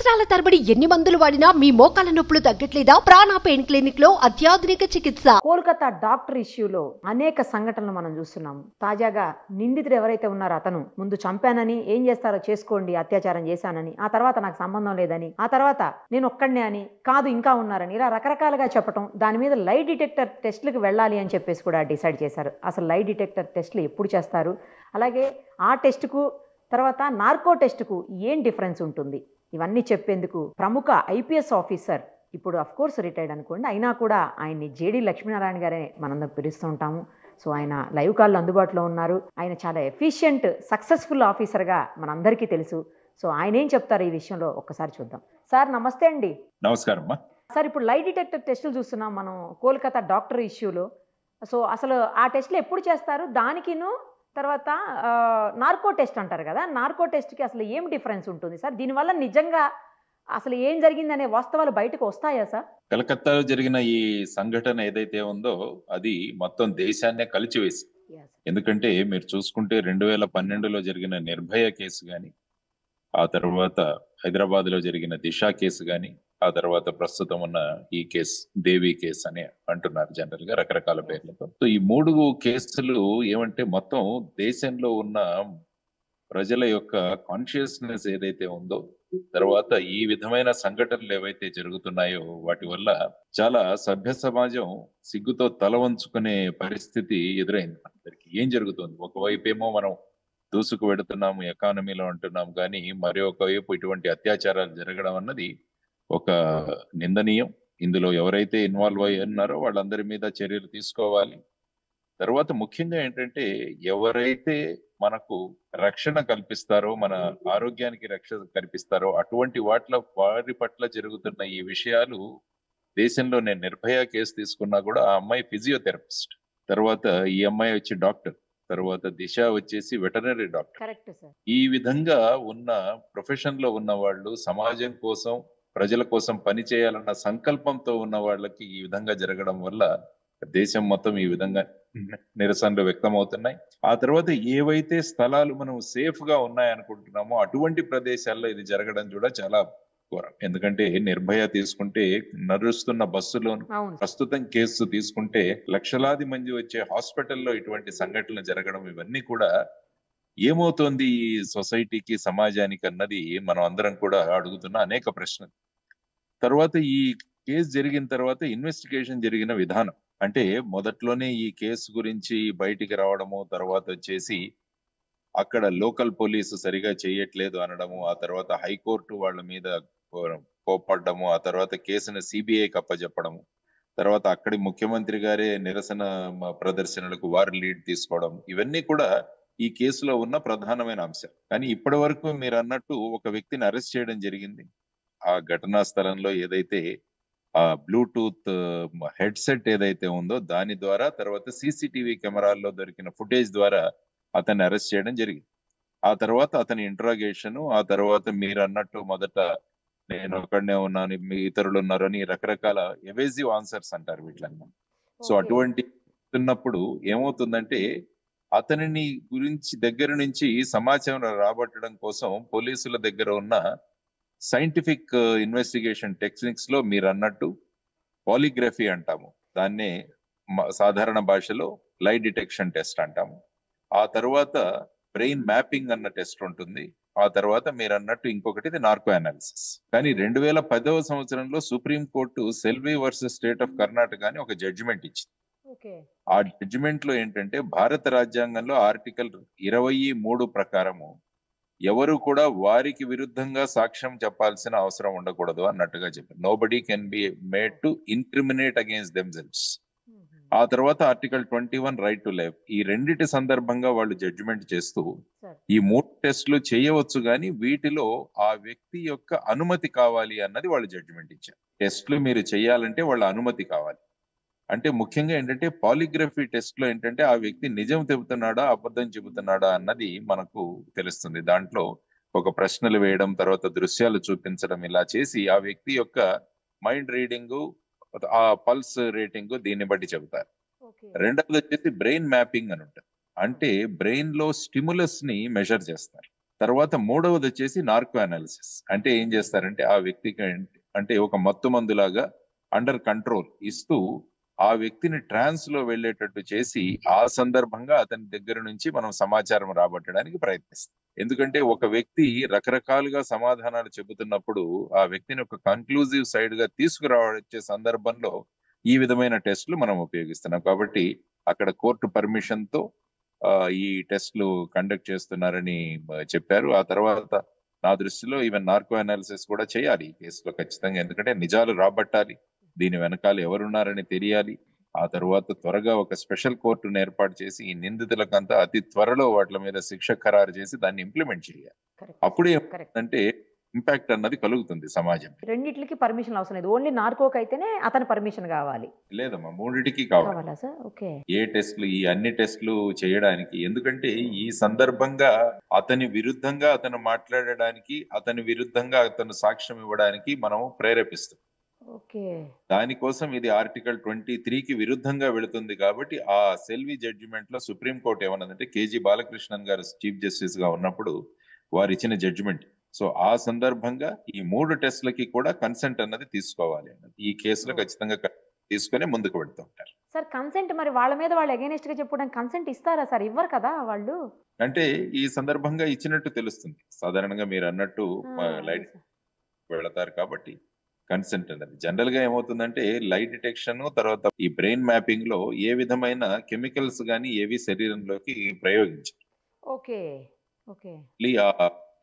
సంవత్సరాల తరబడి ఎన్ని మందులు వాడినా మీ మోకాల నొప్పులు తగ్గట్లేదా? ప్రాణ పెయిన్ క్లినిక్ లో అత్యాధునిక చికిత్స. కోల్కతా డాక్టర్ ఇష్యూలో అనేక సంఘటనలు మనం చూస్తున్నాం. తాజాగా నిందితుడు ఎవరైతే ఉన్నారో అతను ముందు చంపానని, ఏం చేస్తారో చేసుకోండి, అత్యాచారం చేశానని, ఆ తర్వాత నాకు సంబంధం లేదని, ఆ తర్వాత నేను ఒక్కడనే అని, కాదు ఇంకా ఉన్నారని, ఇలా రకరకాలుగా చెప్పటం, దాని మీద లై డిటెక్టర్ టెస్ట్లకు వెళ్ళాలి అని చెప్పేసి కూడా డిసైడ్ చేశారు. అసలు లై డిటెక్టర్ టెస్ట్లు ఎప్పుడు చేస్తారు, అలాగే ఆ టెస్టుకు తర్వాత నార్కో టెస్టుకు ఏం డిఫరెన్స్ ఉంటుంది, ఇవన్నీ చెప్పేందుకు ప్రముఖ ఐపీఎస్ ఆఫీసర్, ఇప్పుడు అఫ్ కోర్స్ రిటైర్డ్ అనుకోండి, అయినా కూడా ఆయన్ని జేడి లక్ష్మీనారాయణ గారే మనందరం పిలుస్తూ ఉంటాము. సో ఆయన లైవ్ కాల్లో అందుబాటులో ఉన్నారు. ఆయన చాలా ఎఫిషియెంట్ సక్సెస్ఫుల్ ఆఫీసర్గా మనందరికీ తెలుసు. సో ఆయన ఏం చెప్తారు ఈ విషయంలో ఒక్కసారి చూద్దాం. సార్ నమస్తే అండి. నమస్కారం. సార్ ఇప్పుడు లై డిటెక్టర్ టెస్టులు చూస్తున్నాం మనం కోల్కతా డాక్టర్ ఇష్యూలో. సో అసలు ఆ టెస్టులు ఎప్పుడు చేస్తారు, దానికిను తర్వాత నార్కో టెస్ట్ అంటారు కదా, నార్కో టెస్ట్కి అసలు ఏం డిఫరెన్స్ ఉంటుంది సార్? దీనివల్ల నిజంగా అసలు ఏం జరిగిందనే వాస్తవాలు బయటకు వస్తాయా సార్? కలకత్తాలో జరిగిన ఈ సంఘటన ఏదైతే ఉందో అది మొత్తం దేశాన్నే కలిచివేసి. ఎందుకంటే మీరు చూసుకుంటే 2012లో జరిగిన నిర్భయ కేసు కానీ, ఆ తర్వాత హైదరాబాద్ లో జరిగిన దిశ కేసు కానీ, ఆ తర్వాత ప్రస్తుతం ఉన్న ఈ కేసు దేవి కేసు అని అంటున్నారు జనరల్ గా రకరకాల పేర్లతో. సో ఈ 3 కేసులు ఏమంటే మొత్తం దేశంలో ఉన్న ప్రజల యొక్క కాన్షియస్నెస్ ఏదైతే ఉందో, తర్వాత ఈ విధమైన సంఘటనలు ఏవైతే జరుగుతున్నాయో వాటి వల్ల చాలా సభ్య సమాజం సిగ్గుతో తల వంచుకునే పరిస్థితి ఎదురైంది. అందరికి ఏం జరుగుతుంది, ఒకవైపు ఏమో మనం దూసుకు వెడుతున్నాము, ఎకానమీలో అంటున్నాం, కానీ మరి ఒకవైపు ఇటువంటి అత్యాచారాలు జరగడం అన్నది ఒక నిందనీయం. ఇందులో ఎవరైతే ఇన్వాల్వ్ అయ్యి ఉన్నారో వాళ్ళందరి మీద చర్యలు తీసుకోవాలి. తర్వాత ముఖ్యంగా ఏంటంటే ఎవరైతే మనకు రక్షణ కల్పిస్తారో, మన ఆరోగ్యానికి రక్షణ కల్పిస్తారో అటువంటి వారి పట్ల జరుగుతున్న ఈ విషయాలు దేశంలో, నేను నిర్భయ కేసు తీసుకున్నా కూడా ఆ అమ్మాయి ఫిజియోథెరపిస్ట్, తర్వాత ఈ అమ్మాయి వచ్చి డాక్టర్, తర్వాత దిశ వచ్చేసి వెటర్నరీ డాక్టర్. ఈ విధంగా ఉన్న ప్రొఫెషన్ లో ఉన్న వాళ్ళు సమాజం కోసం, ప్రజల కోసం పని చేయాలన్న సంకల్పంతో ఉన్న వాళ్ళకి ఈ విధంగా జరగడం వల్ల దేశం మొత్తం ఈ విధంగా నిరసనలు వ్యక్తమవుతున్నాయి. ఆ తర్వాత ఏవైతే స్థలాలు మనం సేఫ్ గా ఉన్నాయనుకుంటున్నామో అటువంటి ప్రదేశాల్లో ఇది జరగడం కూడా చాలా ఘోరం. ఎందుకంటే నిర్భయ తీసుకుంటే నడుస్తున్న బస్సులోను, ప్రస్తుతం కేసు తీసుకుంటే లక్షలాది మంది వచ్చే హాస్పిటల్లో ఇటువంటి సంఘటనలు జరగడం, ఇవన్నీ కూడా ఏమవుతోంది ఈ సొసైటీకి, సమాజానికి అన్నది మనం అందరం కూడా అడుగుతున్న అనేక ప్రశ్నలు. తర్వాత ఈ కేసు జరిగిన తర్వాత ఇన్వెస్టిగేషన్ జరిగిన విధానం అంటే మొదట్లోనే ఈ కేసు గురించి బయటికి రావడము, తర్వాత వచ్చేసి అక్కడ లోకల్ పోలీసు సరిగా చేయట్లేదు అనడము, ఆ తర్వాత హైకోర్టు వాళ్ళ మీద కోపడ్డము, ఆ తర్వాత కేసును సిబిఐకి అప్పచెప్పడము, తర్వాత అక్కడి ముఖ్యమంత్రి గారే నిరసన ప్రదర్శనలకు వారు లీడ్ తీసుకోవడం, ఇవన్నీ కూడా ఈ కేసులో ఉన్న ప్రధానమైన అంశం. కానీ ఇప్పటి వరకు మీరు అన్నట్టు ఒక వ్యక్తిని అరెస్ట్ చేయడం జరిగింది. ఆ ఘటనా స్థలంలో ఏదైతే ఆ బ్లూటూత్ హెడ్సెట్ ఏదైతే ఉందో దాని ద్వారా, తర్వాత సీసీటీవీ కెమెరాల్లో దొరికిన ఫుటేజ్ ద్వారా అతన్ని అరెస్ట్ చేయడం జరిగింది. ఆ తర్వాత అతని ఇంట్రాగేషన్, ఆ తర్వాత మీరు అన్నట్టు మొదట నేను ఒక్కడనే ఉన్నాను, మీ ఇతరులు ఉన్నారు అని రకరకాల ఎవేజివ్ ఆన్సర్స్ అంటారు వీటిలన్నీ. సో అటువంటి ఉన్నప్పుడు ఏమవుతుందంటే అతనిని గురించి దగ్గర నుంచి సమాచారం రాబట్టడం కోసం పోలీసుల దగ్గర ఉన్న సైంటిఫిక్ ఇన్వెస్టిగేషన్ టెక్నిక్స్ లో మీరు అన్నట్టు పాలిగ్రఫీ అంటాము, దాన్నే సాధారణ భాషలో లై డిటెక్షన్ టెస్ట్ అంటాము. ఆ తర్వాత బ్రెయిన్ మ్యాపింగ్ అన్న టెస్ట్ ఉంటుంది. ఆ తర్వాత మీరు అన్నట్టు ఇంకొకటి నార్కో అనాలిసిస్. కానీ 2010వ సంవత్సరంలో supreme court Selvi versus state of Karnataka అని ఒక జడ్జిమెంట్ ఇచ్చింది. ఆ జడ్జిమెంట్ లో ఏంటంటే భారత రాజ్యాంగంలో ఆర్టికల్ 23 ప్రకారము ఎవరు కూడా వారికి విరుద్ధంగా సాక్ష్యం చెప్పాల్సిన అవసరం ఉండకూడదు అన్నట్టుగా చెప్పారు. Nobody can be made to incriminate against themselves. ఆ తర్వాత ఆర్టికల్ 21 రైట్ టు లైఫ్. ఈ రెండిటి సందర్భంగా వాళ్ళు జడ్జిమెంట్ చేస్తూ ఈ 3 టెస్టులు చేయవచ్చు, కానీ వీటిలో ఆ వ్యక్తి యొక్క అనుమతి కావాలి అన్నది వాళ్ళు జడ్జిమెంట్ ఇచ్చారు. టెస్టులు మీరు చేయాలంటే వాళ్ళ అనుమతి కావాలి. అంటే ముఖ్యంగా ఏంటంటే పాలిగ్రఫీ టెస్ట్ లో ఏంటంటే ఆ వ్యక్తి నిజం చెబుతున్నాడా, అబద్ధం చెబుతున్నాడా అన్నది మనకు తెలుస్తుంది. దాంట్లో ఒక ప్రశ్నలు వేయడం, తర్వాత దృశ్యాలు చూపించడం, ఇలా చేసి ఆ వ్యక్తి యొక్క మైండ్ రీడింగ్, ఆ పల్స్ రేటింగ్ దీన్ని బట్టి చెబుతారు. రెండవది వచ్చేసి బ్రెయిన్ మ్యాపింగ్ అని ఉంటుంది. అంటే బ్రెయిన్ లో స్టిములస్ ని మెజర్ చేస్తారు. తర్వాత మూడవది వచ్చేసి నార్కో అనాలిసిస్. అంటే ఏం చేస్తారంటే ఆ వ్యక్తికి అంటే ఒక మత్తు మందులాగా అండర్ కంట్రోల్ ఇస్తూ ఆ వ్యక్తిని ట్రాన్స్ లో వెళ్ళేటట్టు చేసి ఆ సందర్భంగా అతని దగ్గర నుంచి మనం సమాచారం రాబట్టడానికి ప్రయత్నిస్తాం. ఎందుకంటే ఒక వ్యక్తి రకరకాలుగా సమాధానాలు చెబుతున్నప్పుడు ఆ వ్యక్తిని ఒక కన్క్లూజివ్ సైడ్ గా తీసుకురావచ్చే సందర్భంలో ఈ విధమైన టెస్టులు మనం ఉపయోగిస్తున్నాం. కాబట్టి అక్కడ కోర్టు పర్మిషన్ తో ఈ టెస్టులు కండక్ట్ చేస్తున్నారని చెప్పారు. ఆ తర్వాత నా దృష్టిలో ఈవెన్ నార్కో అనాలిసిస్ కూడా చేయాలి ఈ కేసులో ఖచ్చితంగా. ఎందుకంటే నిజాలు రాబట్టాలి, దీని వెనకాల ఎవరున్నారని తెలియాలి. ఆ తర్వాత త్వరగా ఒక స్పెషల్ కోర్టును ఏర్పాటు చేసి ఈ నిందితులకంతా అతి త్వరలో వాటి మీద శిక్ష ఖరారు చేసి దాన్ని ఇంప్లిమెంట్ చేయాలి. అప్పుడే అంటే ఇంపాక్ట్ అన్నది కలుగుతుంది సమాజం. రెండిట్లకి పర్మిషన్ అవసరం లేదు, ఓన్లీ నార్కోకి అయితేనే అతని పర్మిషన్ కావాలి. లేదమ్మా, మూడిటికి కావాలి ఏ టెస్టులు, ఈ అన్ని టెస్టులు చేయడానికి. ఎందుకంటే ఈ సందర్భంగా అతని విరుద్ధంగా అతను మాట్లాడడానికి, అతని విరుద్ధంగా అతను సాక్ష్యం ఇవ్వడానికి మనం ప్రేరేపిస్తాం. దానికోసం ఇది ఆర్టికల్ 23కి విరుద్ధంగా వెళుతుంది. కాబట్టి ఆ సెల్వి జడ్జిమెంట్ లో సుప్రీంకోర్టు ఏమన్నదంటే, కేజీ బాలకృష్ణన్ గారు చీఫ్ జస్టిస్ గా ఉన్నప్పుడు వారు ఇచ్చిన జడ్జిమెంట్. సో ఆ సందర్భంగా ఈ 3 టెస్టులకి కూడా కన్సెంట్ అన్నది తీసుకోవాలి అన్నది ఈ కేసులో ఖచ్చితంగా తీసుకుని ముందుకు వెళ్తూ ఉంటారు. సార్ కన్సెంట్ మరి వాళ్ళ మీద వాళ్ళు అగైనెస్ట్ గా చెప్పడానికి కన్సెంట్ ఇస్తారా సార్? ఇవ్వరు కదా వాళ్ళు. అంటే ఈ సందర్భంగా ఇచ్చినట్టు తెలుస్తుంది. సాధారణంగా మీరు అన్నట్టు లైట్ వెళతారు కాబట్టి కన్సెంట్ అన్నది జనరల్ గా ఏమవుతుందంటే లైట్ డిటెక్షన్ తర్వాత ఈ బ్రెయిన్ మ్యాపింగ్ లో ఏ విధమైన కెమికల్స్ గానీ ఏవి శరీరంలోకి ప్రయోగించారు.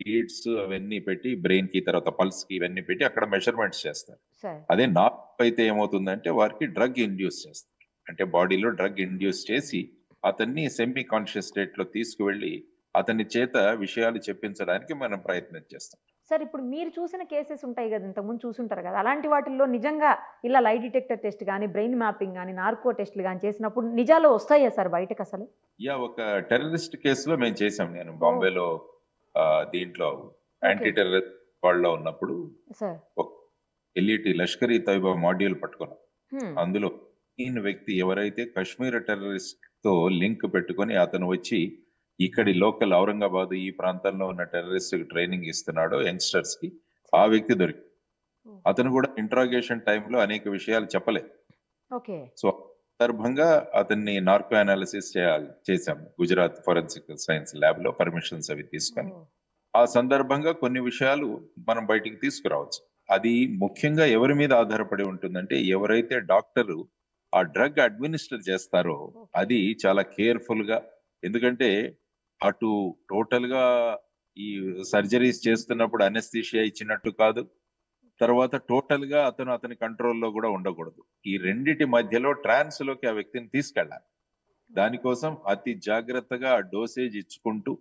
హీట్స్ అవన్నీ పెట్టి బ్రెయిన్ కి తర్వాత పల్స్ కి ఇవన్నీ పెట్టి అక్కడ మెజర్మెంట్స్ చేస్తారు. అదే నార్కో అయితే ఏమవుతుందంటే వారికి డ్రగ్ ఇండ్యూస్ చేస్తారు. అంటే బాడీలో డ్రగ్ ఇండ్యూస్ చేసి అతన్ని సెమీ కాన్షియస్ స్టేట్ లో తీసుకువెళ్లి అతని చేత విషయాలు చెప్పించడానికి మనం ప్రయత్నం చేస్తాం. సార్ ఇప్పుడు మీరు చూసిన కేసెస్ ఉంటాయి కదా, ఇంతకుముందు చూసుంటారు కదా, అలాంటి వాటిల్లో నిజంగా ఇలా లైట్ డిటెక్టర్ టెస్ట్ కానీ బ్రెయిన్ మ్యాపింగ్ కానీ నార్కో టెస్ట్లు కానీ చేసినప్పుడు నిజాలు వస్తాయా సార్ బయటకు అసలు? ఒక టెర్రరిస్ట్ కేసులో మేము చేసాం. నేను బాంబేలో దీంట్లో యాంటీ టెర్రరిస్ట్ వాళ్ళలో ఉన్నప్పుడు ఎల్ఈటి లష్కర్ ఈ తైబా మాడ్యూల్ పట్టుకున్నాం. అందులో ఈయన వ్యక్తి ఎవరైతే కశ్మీర్ టెర్రరిస్ట్ తో లింక్ పెట్టుకుని అతను వచ్చి ఇక్కడి లోకల్ ఔరంగాబాద్ ఈ ప్రాంతంలో ఉన్న టెర్రరిస్ట్ ట్రైనింగ్ ఇస్తున్నాడో యంగ్స్టర్స్ కి, ఆ వ్యక్తి దొరికి అతను కూడా ఇంట్రాగేషన్ టైంలో అనేక విషయాలు చెప్పలేదు. సో సందర్భంగా అతన్ని నార్కో అనాలిసిస్ చేశాము గుజరాత్ ఫోరెన్సిక్ సైన్స్ ల్యాబ్ లో పర్మిషన్స్ అవి తీసుకొని. ఆ సందర్భంగా కొన్ని విషయాలు మనం బయటికి తీసుకురావచ్చు. అది ముఖ్యంగా ఎవరి మీద ఆధారపడి ఉంటుందంటే ఎవరైతే డాక్టరు ఆ డ్రగ్ అడ్మినిస్టర్ చేస్తారో అది చాలా కేర్ఫుల్ గా. ఎందుకంటే అటు టోటల్ గా ఈ సర్జరీస్ చేస్తున్నప్పుడు అనెస్థీషియా ఇచ్చినట్టు కాదు, తర్వాత టోటల్ గా అతని కంట్రోల్లో కూడా ఉండకూడదు. ఈ రెండిటి మధ్యలో ట్రాన్స్ లోకి ఆ వ్యక్తిని తీసుకెళ్ళాలి. దానికోసం అతి జాగ్రత్తగా ఆ డోసేజ్ ఇచ్చుకుంటూ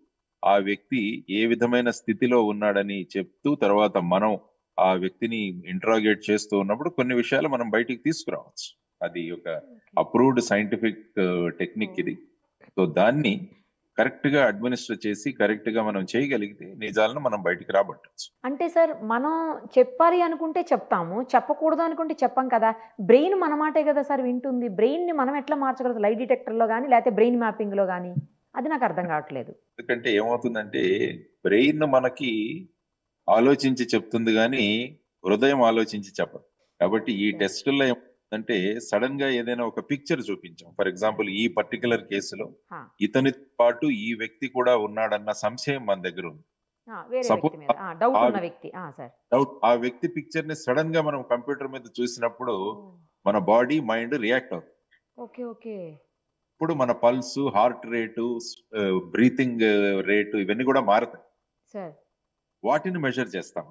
ఆ వ్యక్తి ఏ విధమైన స్థితిలో ఉన్నాడని చెప్తూ తర్వాత మనం ఆ వ్యక్తిని ఇంట్రాగేట్ చేస్తూ ఉన్నప్పుడు కొన్ని విషయాలు మనం బయటికి తీసుకురావచ్చు. అది ఒక అప్రూవ్డ్ సైంటిఫిక్ టెక్నిక్ ఇది. సో దాన్ని కరెక్ట్ గా అడ్మినిస్టర్ చేసి కరెక్ట్ గా మనం చేయగలిగితే నిజాలను మనం బయటికి రాబట్టచ్చు. అంటే సార్ మనం చెప్పాలి అనుకుంటే చెప్తాము, చెప్పకూడదు అనుకుంటే చెప్పాం కదా. బ్రెయిన్ మన మాటే కదా సార్ వింటుంది. బ్రెయిన్ ని మనం ఎట్లా మార్చగలదు లైట్ డిటెక్టర్ లో కానీ లేకపోతే బ్రెయిన్ మ్యాపింగ్ లో కానీ? అది నాకు అర్థం కావట్లేదు. ఎందుకంటే ఏమవుతుందంటే బ్రెయిన్ మనకి ఆలోచించి చెప్తుంది కానీ హృదయం ఆలోచించి చెప్పదు. కాబట్టి ఈ టెస్టుల్లో అంటే సడన్ గా ఏదైనా ఒక పిక్చర్ చూపించాం. ఫర్ ఎగ్జాంపుల్ ఈ పర్టికులర్ కేసులో ఇతని పాటు ఈ వ్యక్తి కూడా ఉన్నాడన్న సంశయం మన దగ్గర ఉంది. ఆ వ్యక్తి పిక్చర్ ని సడన్ గా మనం కంప్యూటర్ మీద చూసినప్పుడు మన బాడీ మైండ్ రియాక్ట్ అవుతుంది. ఇప్పుడు మన pulse, heart rate, breathing rate ఇవన్నీ కూడా మారుతాయి. వాటిని మెజర్ చేస్తాం.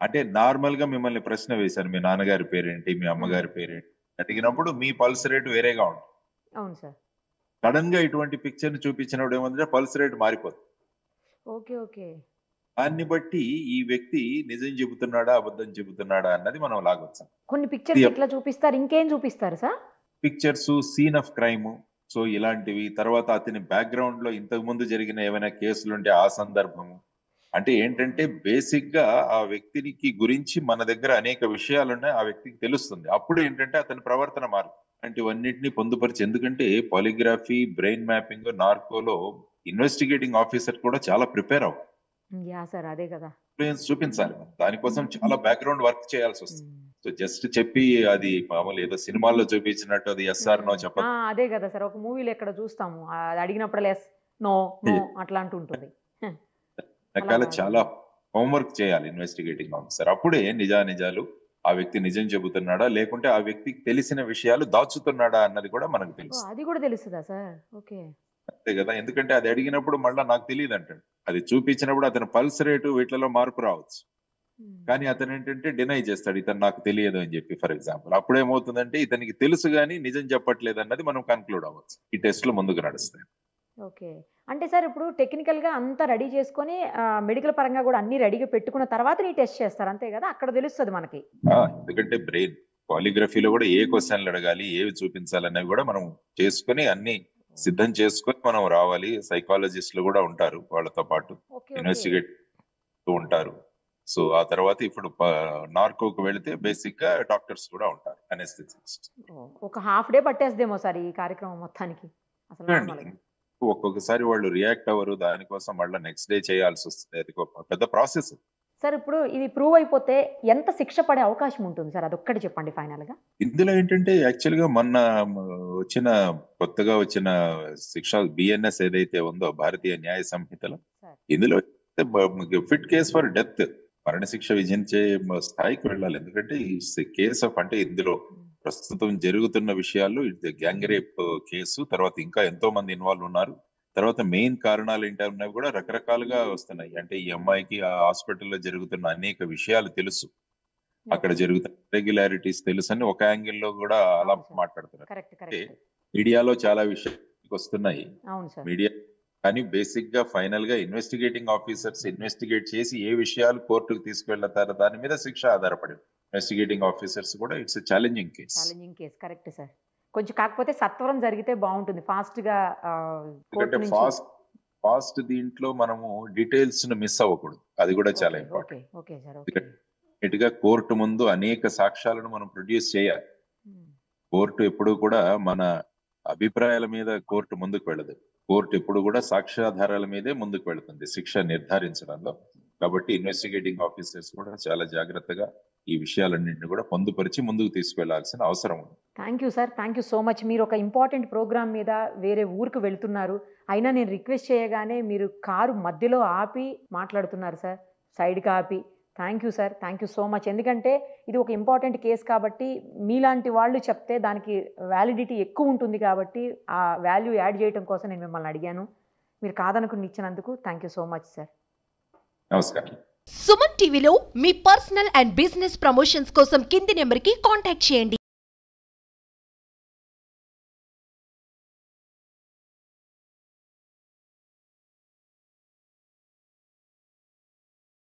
అంటే నార్మల్ గా మిమ్మల్ని ప్రశ్న వేశారు, మీ నాన్నగారి పేరేంటి, మీ అమ్మగారి పేరేంటి అడిగినప్పుడు మీ పల్స్ రేటు వేరేగా ఉంటుంది. సడన్ గా ఇటువంటి పిక్చర్ ని చూపించినప్పుడు ఏమంటే పల్స్ రేట్ మారిపోతుంది. దాన్ని బట్టి ఈ వ్యక్తి నిజం చెబుతున్నాడా అబద్ధం చెబుతున్నాడా అన్నది మనం లాగొచ్చు. కొన్ని పిక్చర్స్ ఎట్లా చూపిస్తారు, ఇంకేం చూపిస్తారు sir? Pictures, scene of crime, so ఇలాంటివి. తర్వాత అతని బ్యాక్గ్రౌండ్ లో ఇంతకు ముందు జరిగిన ఏమైనా కేసులు ఉంటే ఆ సందర్భము. అంటే ఏంటంటే బేసిక్ గా ఆ వ్యక్తికి గురించి మన దగ్గర అనేక విషయాలు ఉన్నాయి, ఆ వ్యక్తికి తెలుస్తుంది. అప్పుడు ఏంటంటే అతని ప్రవర్తన మారు. ఇవన్నిటిని పొందుపరిచి, ఎందుకంటే పాలిగ్రఫీ, బ్రెయిన్ మ్యాపింగ్, నార్కోలో ఇన్వెస్టిగేటింగ్ ఆఫీసర్ కూడా చాలా ప్రిపేర్ అవ్వాలి, యా సార్, అదే కదా. ఇన్ఫ్లుయెన్స్ చూపించాలి. దానికోసం చాలా బ్యాక్గ్రౌండ్ వర్క్ చేయాల్సి వస్తుంది. సో జస్ట్ చెప్పి అది మామూలు ఏదో సినిమాల్లో చూపించినట్టు అది ఎస్ఆర్ నో చెప్పదు. అదే కదా సార్, ఒక మూవీలో ఎక్కడ చూస్తాము అది అడిగినప్పుడు ఎస్ నో నో అట్లా అంటుంటుంది. రకాల చాలా హోంవర్క్ చేయాలి ఇన్వెస్టిగేటింగ్ ఆఫీసర్. అప్పుడే నిజానిజాలు, ఆ వ్యక్తి నిజం చెబుతున్నాడా లేకుంటే ఆ వ్యక్తికి తెలిసిన విషయాలు దాచుతున్నాడా అన్నది కూడా మనకు తెలుసు. అది కూడా తెలుస్తుందా సార్? ఓకే, అంతే కదా. ఎందుకంటే అది అడిగినప్పుడు మళ్ళీ నాకు తెలియదు అంటాడు, అది చూపించినప్పుడు అతని పల్స్ రేటు వీటిలో మార్పు రావచ్చు, కానీ అతను ఏంటంటే డినై చేస్తాడు, ఇతను నాకు తెలియదు అని చెప్పి. ఫర్ ఎగ్జాంపుల్ అప్పుడు ఏమవుతుందంటే ఇతనికి తెలుసు కానీ నిజం చెప్పట్లేదు అన్నది మనం కన్క్లూడ్ అవ్వచ్చు. ఈ టెస్ట్లు ముందుకు నడుస్తాయి. ఓకే. అంటే సార్ ఇప్పుడు టెక్నికల్గా అంతా రెడీ చేసుకొని మెడికల్ పరంగా కూడా అన్ని రెడీగా పెట్టుకున్న తర్వాత నీ టెస్ట్ చేస్తారు, అంతే కదా? అక్కడ తెలుస్తుంది మనకి. ఎందుకంటే బ్రెయిన్ పాలిగ్రఫీలో కూడా ఏ క్వశ్చన్లు అడగాలి, ఏవి చూపించాలనేవి కూడా మనం చేసుకుని అన్ని సిద్ధం చేసుకొని మనం రావాలి. సైకాలజిస్టులు కూడా ఉంటారు వాళ్ళతో పాటు, ఇన్వెస్టిగేట్ ఉంటారు. సో ఆ తర్వాత ఇప్పుడు నార్కోకు వెళితే బేసిక్ గా డాక్టర్స్ కూడా ఉంటారు, అనెస్థెటిస్ట్. ఒక హాఫ్ డే పట్టేస్తుందేమో సార్ ఈ కార్యక్రమం మొత్తానికి అసలు. ఒక్కొక్కసారి వాళ్ళు రియాక్ట్ అవ్వరు, దానికోసం మళ్ళీ నెక్స్ట్ డే చేయాల్సి వస్తుంది. అది ఒక పెద్ద ప్రాసెస్. సార్ ఇప్పుడు ఇది ప్రూవ్ అయిపోతే ఎంత శిక్ష పడే అవకాశం ఉంటుంది సార్? అదొక్కటి చెప్పండి ఫైనల్ గా. ఇందులో ఏంటంటే యాక్చువల్ గా మొన్న కొత్తగా వచ్చిన శిక్ష బిఎన్ఎస్ ఏదైతే ఉందో భారతీయ న్యాయ సంహితలో, ఇందులో ఫిట్ కేస్ ఫర్ డెత్, మరణశిక్ష విధించే స్థాయికి వెళ్ళాలి. ఎందుకంటే ఈ కేస్ ఆఫ్ అంటే ఇందులో ప్రస్తుతం జరుగుతున్న విషయాలు, గ్యాంగ్ రేప్ కేసు, తర్వాత ఇంకా ఎంతో మంది ఇన్వాల్వ్ ఉన్నారు. తర్వాత మెయిన్ కారణాలు ఏంటన్నవి కూడా రకరకాలుగా వస్తున్నాయి. అంటే ఈ అమ్మాయికి ఆ హాస్పిటల్లో జరుగుతున్న అనేక విషయాలు తెలుసు, అక్కడ జరుగుతున్న రెగ్యులారిటీస్ తెలుసు అని ఒక యాంగిల్లో కూడా అలా మాట్లాడుతున్నారు. మీడియాలో చాలా విషయాలు వస్తున్నాయి మీడియా, కానీ బేసిక్ గా ఫైనల్ గా ఇన్వెస్టిగేటింగ్ ఆఫీసర్స్ ఇన్వెస్టిగేట్ చేసి ఏ విషయాలు కోర్టుకు తీసుకువెళ్తారో దాని మీద శిక్ష ఆధారపడి. ఇన్వెస్టిగేటింగ్ ఆఫీసర్స్ కూడా it's challenging case. Correct sir. కొంచెం కాకపోతే సత్వరం జరిగితే బాగుంటుంది, ఫాస్ట్ గా. ఫాస్ట్ దీంట్లో మనము డీటెయిల్స్ ను మిస్ అవ్వకూడదు, అది కూడా చాలా ఇంపార్టెంట్. ఇటుగా కోర్టు ముందు అనేక సాక్ష్యాలను మనం ప్రొడ్యూస్ చేయాలి. కోర్టు ఎప్పుడు కూడా మన అభిప్రాయాల మీద కోర్టు ముందుకు వెళ్ళదు. కోర్టు ఎప్పుడు కూడా సాక్ష్యాధారాల మీదే ముందుకు వెళుతుంది శిక్ష నిర్ధారించడంలో. కాబట్టి ఇన్వెస్టిగేటింగ్ ఆఫీసర్స్ కూడా చాలా జాగ్రత్తగా ఈ విషయాలన్నింటినీ కూడా పొందుపరిచి ముందుకు తీసుకువెళ్లాల్సిన అవసరం ఉంది. Thank you sir, thank you so much. మీరు ఒక ఇంపార్టెంట్ ప్రోగ్రామ్ మీద వేరే ఊరికి వెళ్తున్నారు, అయినా నేను రిక్వెస్ట్ చేయగానే మీరు కారు మధ్యలో ఆపి మాట్లాడుతున్నారు సార్, సైడ్కి ఆపి. Thank you sir, thank you so much. ఎందుకంటే ఇది ఒక ఇంపార్టెంట్ కేసు కాబట్టి మీలాంటి వాళ్ళు చెప్తే దానికి వ్యాలిడిటీ ఎక్కువ ఉంటుంది కాబట్టి ఆ వాల్యూ యాడ్ చేయడం కోసం నేను మిమ్మల్ని అడిగాను. మీరు కాదనుకుని ఇచ్చినందుకు thank you so much sir. నమస్కారం. సుమన్ టీవీలో మీ పర్సనల్ అండ్ బిజినెస్ ప్రమోషన్స్ కోసం కింది నెంబర్కి కాంటాక్ట్ చేయండి.